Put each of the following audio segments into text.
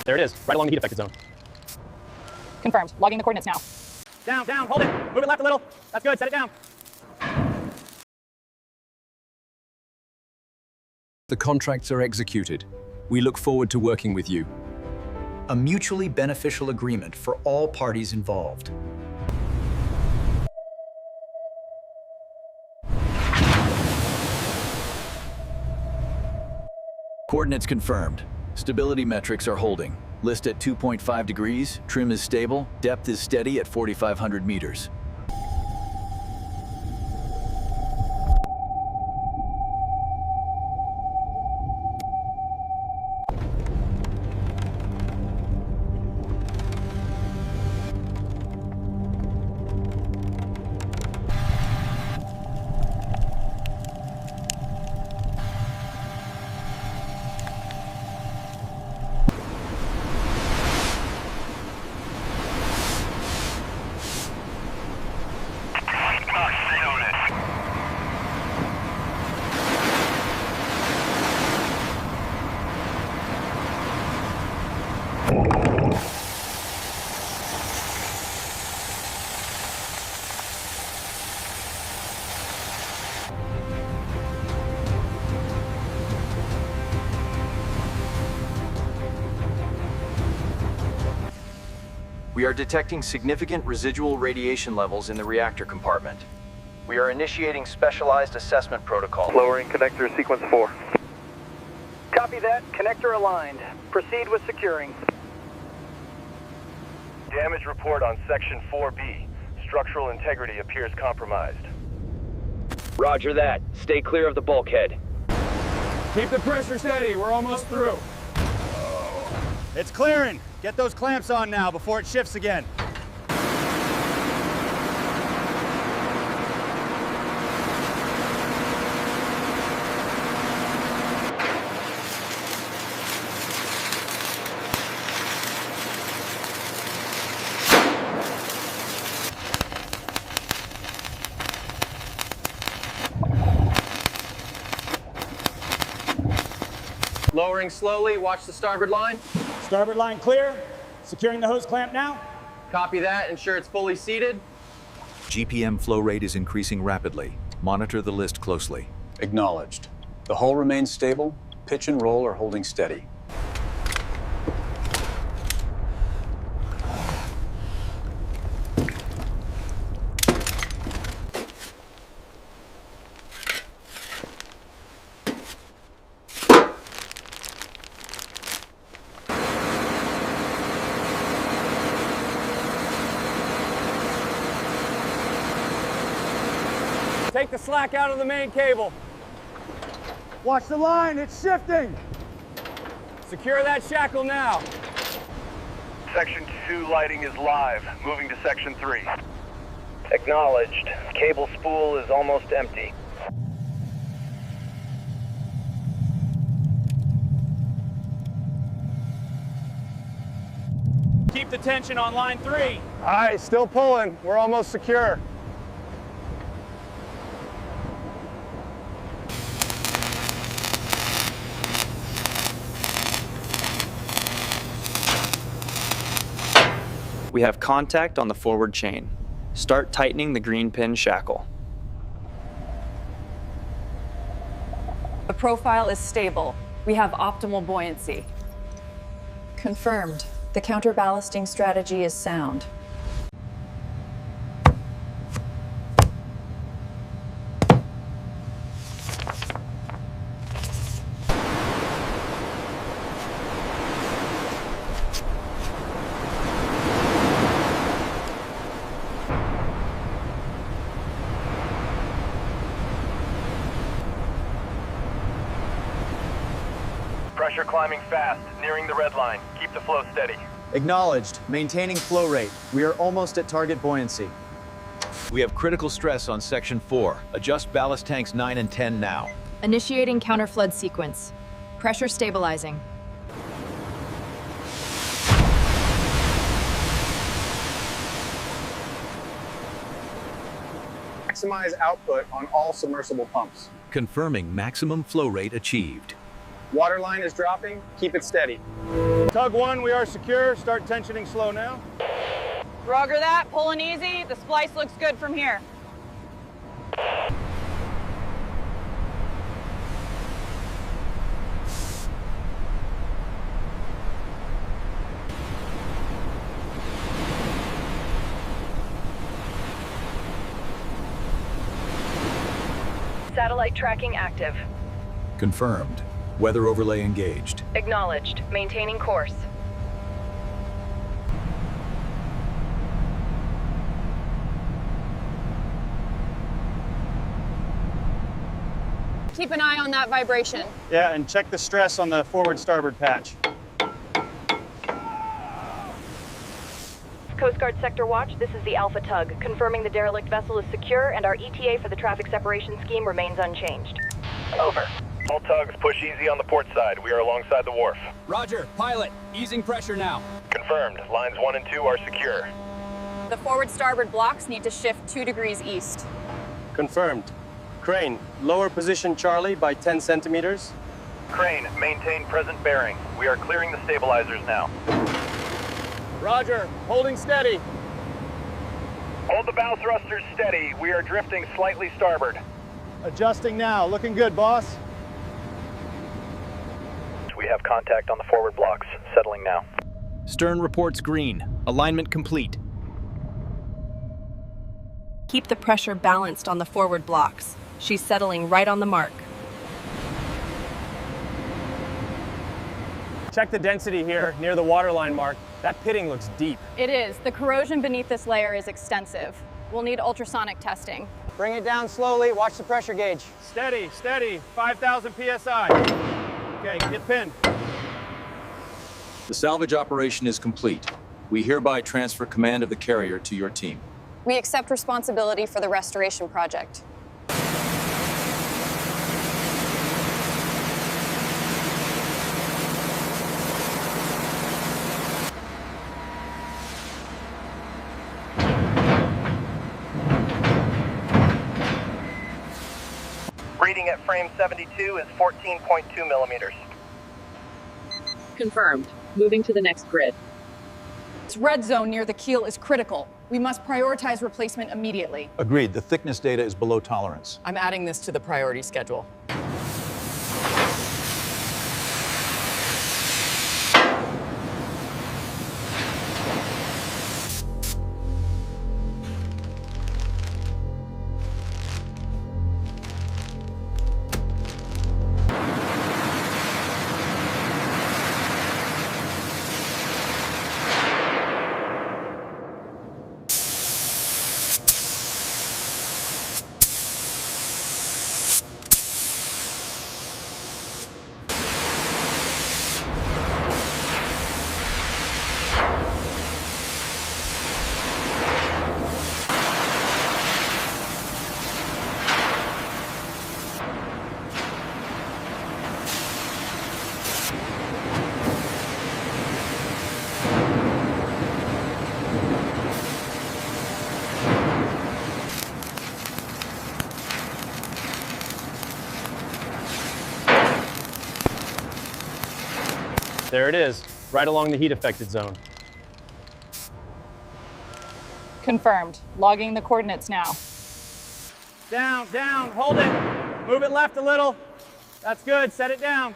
There it is, right along the heat affected zone. Confirmed. Logging the coordinates now. Down, hold it. Move it left a little. That's good, set it down. The contracts are executed. We look forward to working with you. A mutually beneficial agreement for all parties involved. Coordinates confirmed. Stability metrics are holding. List at 2.5 degrees, trim is stable, depth is steady at 4,500 meters. We are detecting significant residual radiation levels in the reactor compartment. We are initiating specialized assessment protocol. Lowering connector sequence 4. Copy that. Connector aligned. Proceed with securing. Damage report on section 4B. Structural integrity appears compromised. Roger that. Stay clear of the bulkhead. Keep the pressure steady, we're almost through. It's clearing. Get those clamps on now before it shifts again. Lowering slowly, watch the starboard line. Starboard line clear. Securing the hose clamp now. Copy that, ensure it's fully seated. GPM flow rate is increasing rapidly. Monitor the list closely. Acknowledged. The hull remains stable. Pitch and roll are holding steady. Take the slack out of the main cable. Watch the line, it's shifting. Secure that shackle now. Section 2 lighting is live. Moving to section 3. Acknowledged. Cable spool is almost empty. Keep the tension on line 3. All right, still pulling. We're almost secure. We have contact on the forward chain. Start tightening the green pin shackle. The profile is stable. We have optimal buoyancy. Confirmed. The counterballasting strategy is sound. Pressure climbing fast, nearing the red line. Keep the flow steady. Acknowledged. Maintaining flow rate. We are almost at target buoyancy. We have critical stress on section 4. Adjust ballast tanks 9 and 10 now. Initiating counterflood sequence. Pressure stabilizing. Maximize output on all submersible pumps. Confirming maximum flow rate achieved. Water line is dropping, keep it steady. Tug 1, we are secure. Start tensioning slow now. Roger that, pulling easy. The splice looks good from here. Satellite tracking active. Confirmed. Weather overlay engaged. Acknowledged. Maintaining course. Keep an eye on that vibration. Yeah, and check the stress on the forward starboard patch. Coast Guard Sector Watch, this is the Alpha Tug, confirming the derelict vessel is secure and our ETA for the traffic separation scheme remains unchanged. Over. All tugs, push easy on the port side. We are alongside the wharf. Roger, pilot, easing pressure now. Confirmed. Lines 1 and 2 are secure. The forward starboard blocks need to shift 2 degrees east. Confirmed. Crane, lower position Charlie by 10 centimeters. Crane, maintain present bearing. We are clearing the stabilizers now. Roger, holding steady. Hold the bow thrusters steady. We are drifting slightly starboard. Adjusting now, looking good, boss. We have contact on the forward blocks. Settling now. Stern reports green. Alignment complete. Keep the pressure balanced on the forward blocks. She's settling right on the mark. Check the density here near the waterline mark. That pitting looks deep. It is. The corrosion beneath this layer is extensive. We'll need ultrasonic testing. Bring it down slowly. Watch the pressure gauge. Steady, steady. 5,000 PSI. Okay, get pinned. The salvage operation is complete. We hereby transfer command of the carrier to your team. We accept responsibility for the restoration project. Reading at frame 72 is 14.2 millimeters. Confirmed. Moving to the next grid. This red zone near the keel is critical. We must prioritize replacement immediately. Agreed. The thickness data is below tolerance. I'm adding this to the priority schedule. There it is, right along the heat-affected zone. Confirmed. Logging the coordinates now. Down, down, hold it. Move it left a little. That's good, set it down.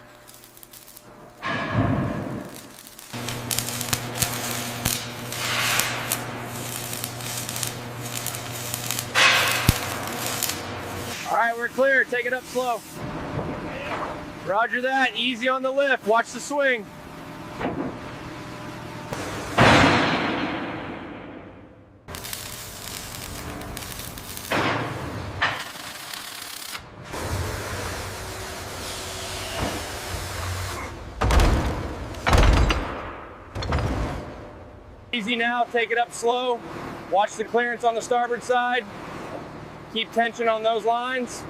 All right, we're clear, take it up slow. Roger that, easy on the lift, watch the swing. Easy now, take it up slow. Watch the clearance on the starboard side. Keep tension on those lines.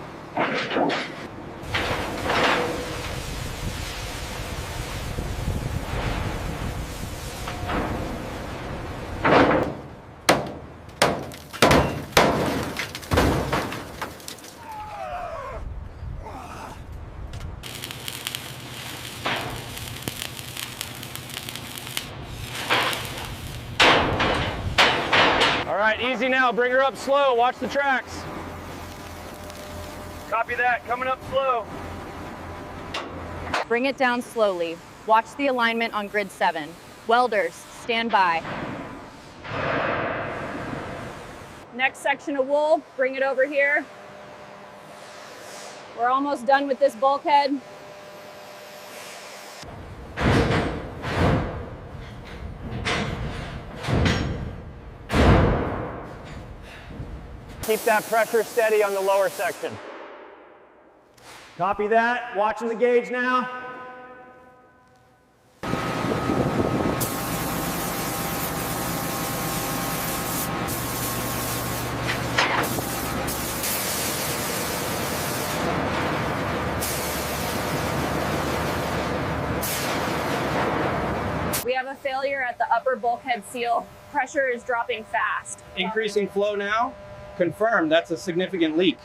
now, bring her up slow. Watch the tracks. Copy that, coming up slow. Bring it down slowly. Watch the alignment on grid 7. Welders, stand by. Next section of wool, bring it over here. We're almost done with this bulkhead. Keep that pressure steady on the lower section. Copy that. Watching the gauge now. We have a failure at the upper bulkhead seal. Pressure is dropping fast. Increasing flow now. Confirmed, that's a significant leak.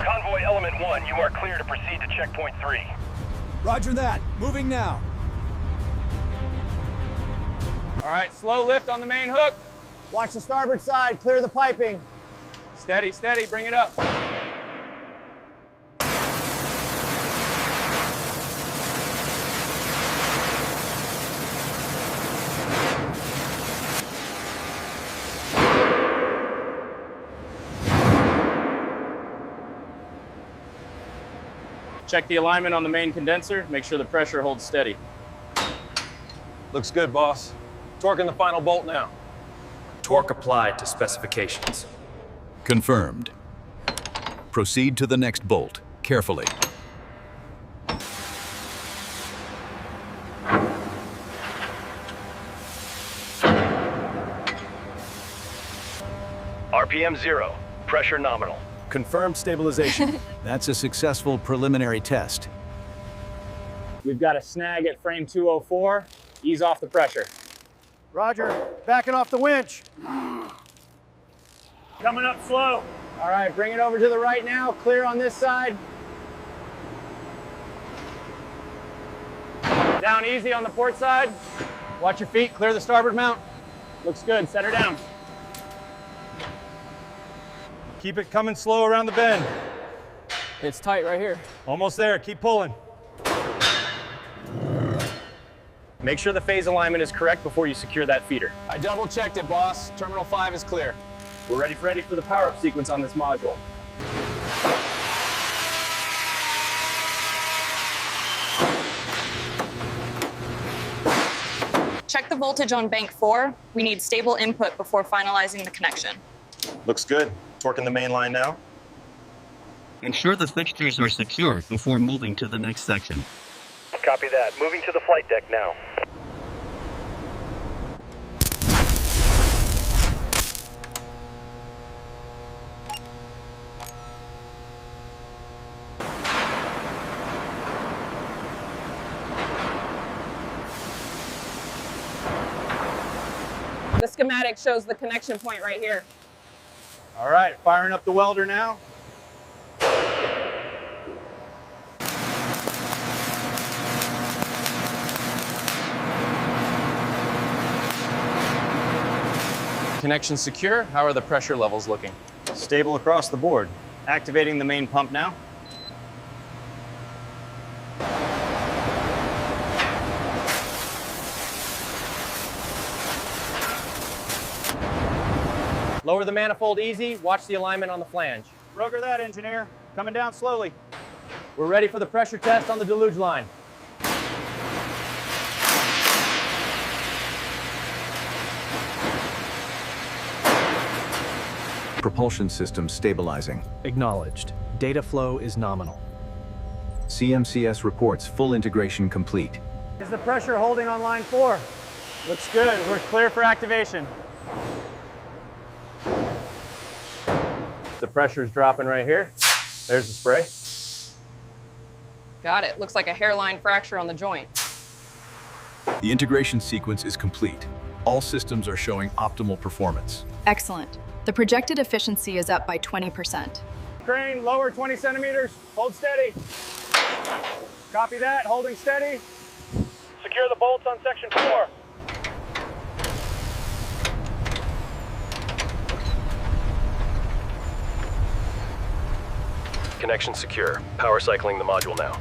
Convoy Element 1, you are clear to proceed to checkpoint 3. Roger that. Moving now. All right, slow lift on the main hook. Watch the starboard side, clear the piping. Steady, steady, bring it up. Check the alignment on the main condenser. Make sure the pressure holds steady. Looks good, boss. Torquing the final bolt now. Torque applied to specifications. Confirmed. Proceed to the next bolt, carefully. RPM 0, pressure nominal. Confirmed stabilization. That's a successful preliminary test. We've got a snag at frame 204. Ease off the pressure. Roger, backing off the winch. Coming up slow. All right, bring it over to the right now. Clear on this side. Down easy on the port side. Watch your feet, clear the starboard mount. Looks good, set her down. Keep it coming slow around the bend. It's tight right here. Almost there, keep pulling. Make sure the phase alignment is correct before you secure that feeder. I double checked it, boss. Terminal 5 is clear. We're ready for the power-up sequence on this module. Check the voltage on bank 4. We need stable input before finalizing the connection. Looks good. Torquing the main line now. Ensure the fixtures are secure before moving to the next section. Copy that. Moving to the flight deck now. The schematic shows the connection point right here. All right, firing up the welder now. Connection secure. How are the pressure levels looking? Stable across the board. Activating the main pump now. Lower the manifold easy. Watch the alignment on the flange. Roger that, engineer. Coming down slowly. We're ready for the pressure test on the deluge line. Propulsion system stabilizing. Acknowledged. Data flow is nominal. CMCS reports full integration complete. Is the pressure holding on line 4? Looks good. We're clear for activation. The pressure's dropping right here. There's the spray. Got it. Looks like a hairline fracture on the joint. The integration sequence is complete. All systems are showing optimal performance. Excellent. The projected efficiency is up by 20%. Crane, lower 20 centimeters. Hold steady. Copy that, holding steady. Secure the bolts on section 4. Connection secure. Power cycling the module now.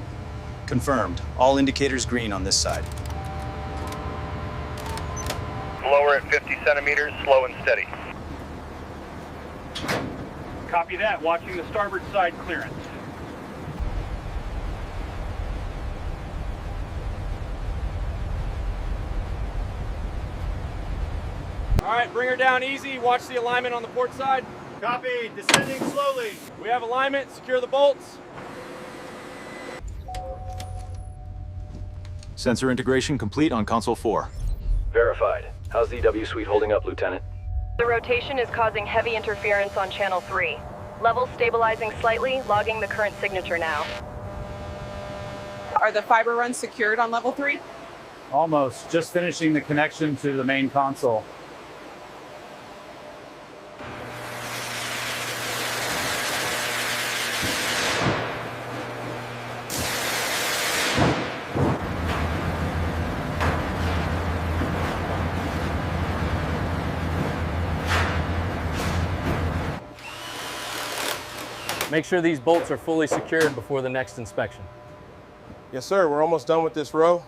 Confirmed. All indicators green on this side. Lower at 50 centimeters, slow and steady. Copy that, watching the starboard side clearance. All right, bring her down easy. Watch the alignment on the port side. Copy, descending slowly. We have alignment, secure the bolts. Sensor integration complete on console 4. Verified. How's the EW suite holding up, Lieutenant? The rotation is causing heavy interference on channel 3. Levels stabilizing slightly, logging the current signature now. Are the fiber runs secured on level 3? Almost, just finishing the connection to the main console. Make sure these bolts are fully secured before the next inspection. Yes, sir. We're almost done with this row.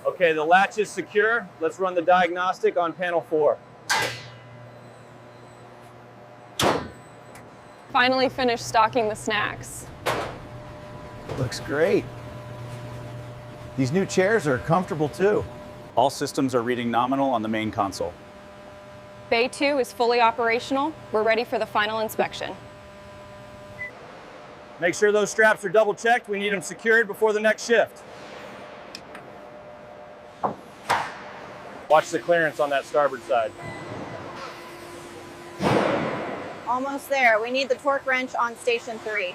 Okay, the latch is secure. Let's run the diagnostic on panel 4. Finally finished stocking the snacks. Looks great. These new chairs are comfortable too. All systems are reading nominal on the main console. Bay 2 is fully operational. We're ready for the final inspection. Make sure those straps are double checked. We need them secured before the next shift. Watch the clearance on that starboard side. Almost there. We need the torque wrench on station 3.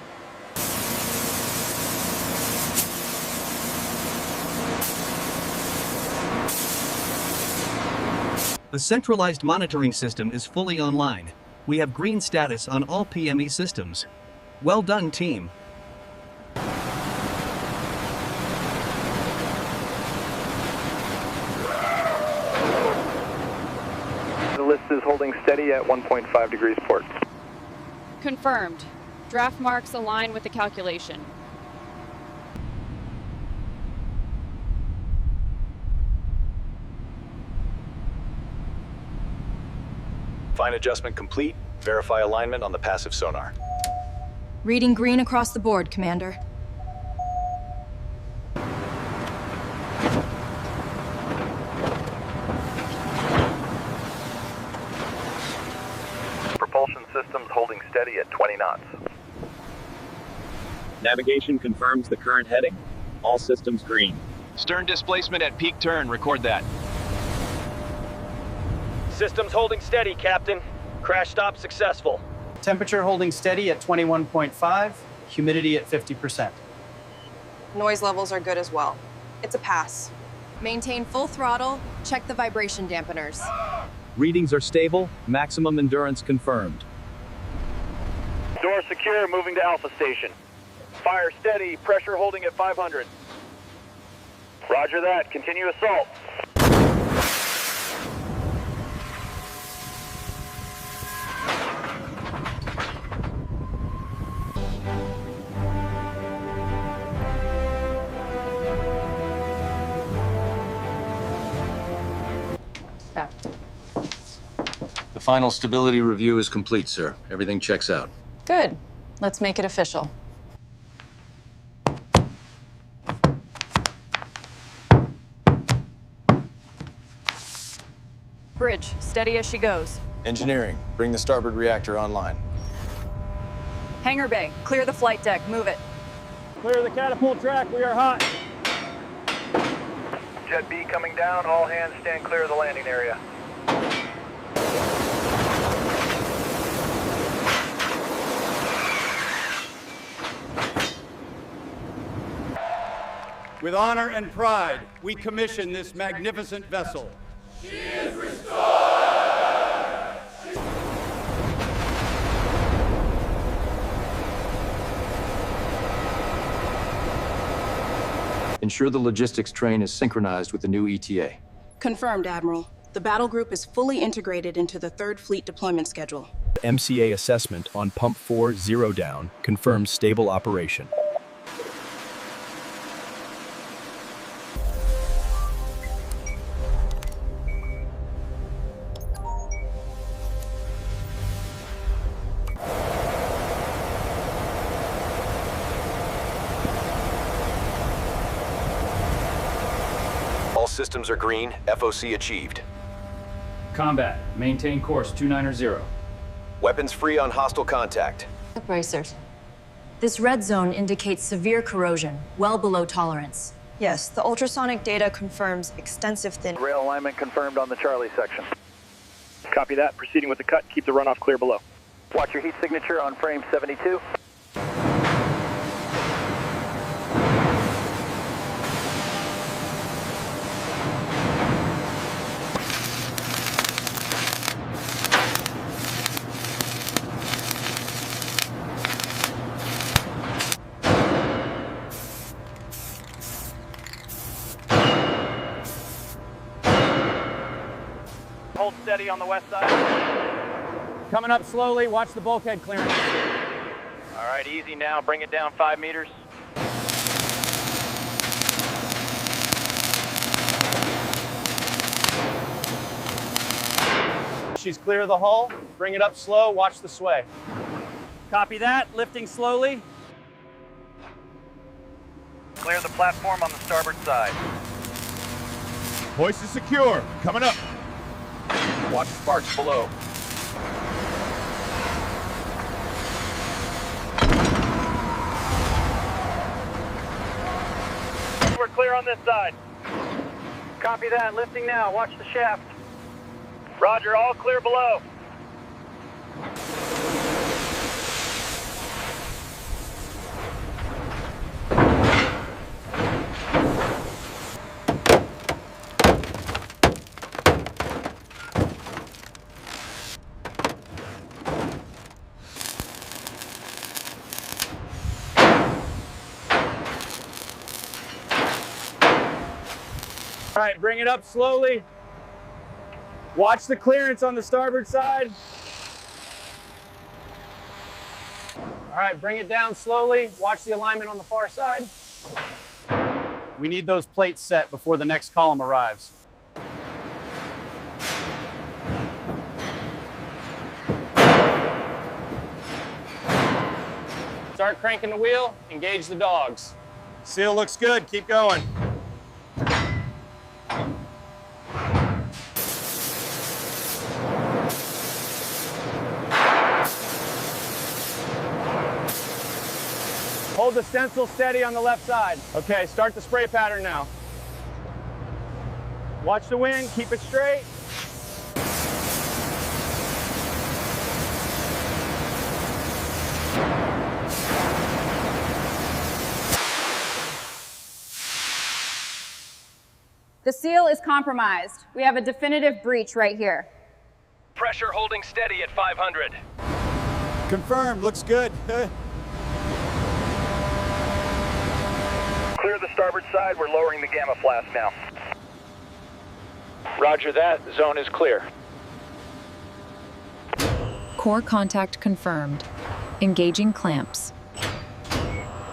The centralized monitoring system is fully online. We have green status on all PME systems. Well done, team. The list is holding steady at 1.5 degrees port. Confirmed. Draft marks align with the calculation. Fine adjustment complete. Verify alignment on the passive sonar. Reading green across the board, Commander. Propulsion systems holding steady at 20 knots. Navigation confirms the current heading. All systems green. Stern displacement at peak turn, record that. Systems holding steady, Captain. Crash stop successful. Temperature holding steady at 21.5, humidity at 50%. Noise levels are good as well. It's a pass. Maintain full throttle. Check the vibration dampeners. Readings are stable. Maximum endurance confirmed. Door secure, moving to Alpha Station. Fire steady, pressure holding at 500. Roger that, continue assault. The final stability review is complete, sir. Everything checks out. Good. Let's make it official. Bridge, steady as she goes. Engineering, bring the starboard reactor online. Hangar bay, clear the flight deck, move it. Clear the catapult track, we are hot. Jet B coming down, all hands stand clear of the landing area. With honor and pride, we commission this magnificent vessel. She is restored! Ensure the logistics train is synchronized with the new ETA. Confirmed, Admiral. The battle group is fully integrated into the 3rd Fleet deployment schedule. MCA assessment on Pump 4 0 down confirms stable operation. All systems are green. FOC achieved. Combat. Maintain course 290. Weapons free on hostile contact. Bracers. This red zone indicates severe corrosion, well below tolerance. Yes, the ultrasonic data confirms extensive thin... Rail alignment confirmed on the Charlie section. Copy that. Proceeding with the cut. Keep the runoff clear below. Watch your heat signature on frame 72. Hold steady on the west side. Coming up slowly, watch the bulkhead clearance. All right, easy now. Bring it down 5 meters. She's clear of the hull. Bring it up slow, watch the sway. Copy that, lifting slowly. Clear the platform on the starboard side. Hoist is secure. Coming up. Watch sparks below. We're clear on this side. Copy that. Lifting now. Watch the shaft. Roger. All clear below. All right, bring it up slowly. Watch the clearance on the starboard side. All right, bring it down slowly. Watch the alignment on the far side. We need those plates set before the next column arrives. Start cranking the wheel, engage the dogs. Seal looks good, keep going. Hold the stencil steady on the left side. Okay, start the spray pattern now. Watch the wind, keep it straight. The seal is compromised. We have a definitive breach right here. Pressure holding steady at 500. Confirmed, looks good. Clear the starboard side. We're lowering the gamma flask now. Roger that. Zone is clear. Core contact confirmed. Engaging clamps.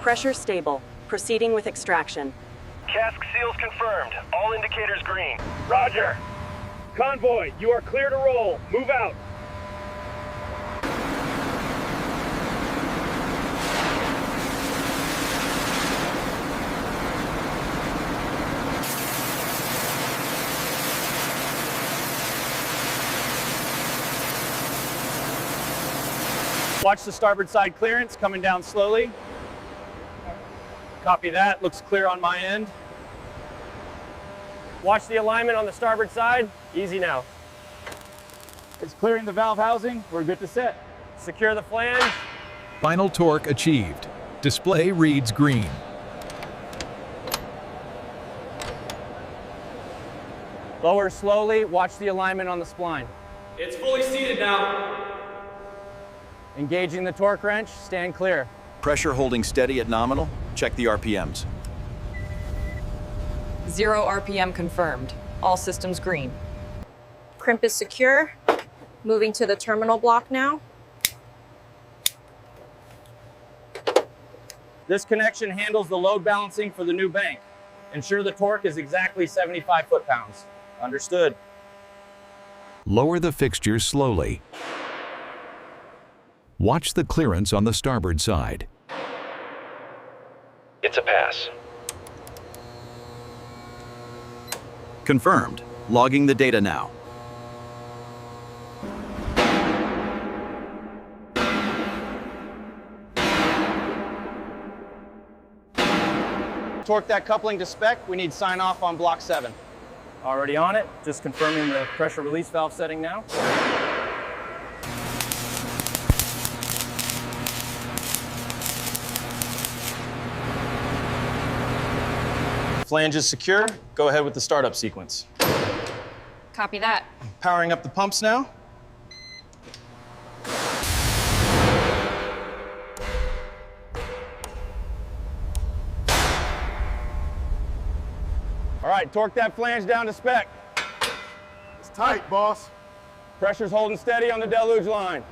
Pressure stable. Proceeding with extraction. Cask seals confirmed. All indicators green. Roger. Convoy, you are clear to roll. Move out. Watch the starboard side clearance coming down slowly. Copy that, looks clear on my end. Watch the alignment on the starboard side. Easy now. It's clearing the valve housing. We're good to set. Secure the flange. Final torque achieved. Display reads green. Lower slowly, watch the alignment on the spline. It's fully seated now. Engaging the torque wrench, stand clear. Pressure holding steady at nominal. Check the RPMs. 0 RPM confirmed. All systems green. Crimp is secure. Moving to the terminal block now. This connection handles the load balancing for the new bank. Ensure the torque is exactly 75 foot-pounds. Understood. Lower the fixture slowly. Watch the clearance on the starboard side. It's a pass. Confirmed. Logging the data now. Torque that coupling to spec. We need sign off on block 7. Already on it. Just confirming the pressure release valve setting now. Flange is secure. Go ahead with the startup sequence. Copy that. Powering up the pumps now. All right, torque that flange down to spec. It's tight, boss. Pressure's holding steady on the deluge line.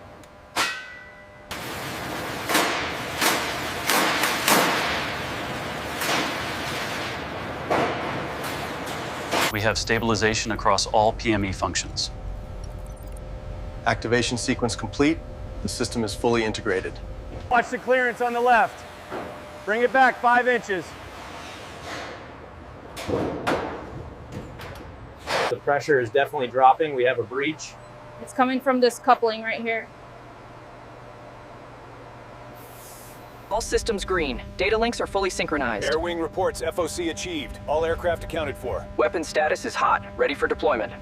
We have stabilization across all PME functions. Activation sequence complete. The system is fully integrated. Watch the clearance on the left. Bring it back 5 inches. The pressure is definitely dropping. We have a breach. It's coming from this coupling right here. All systems green. Data links are fully synchronized. Air Wing reports FOC achieved. All aircraft accounted for. Weapon status is hot, ready for deployment.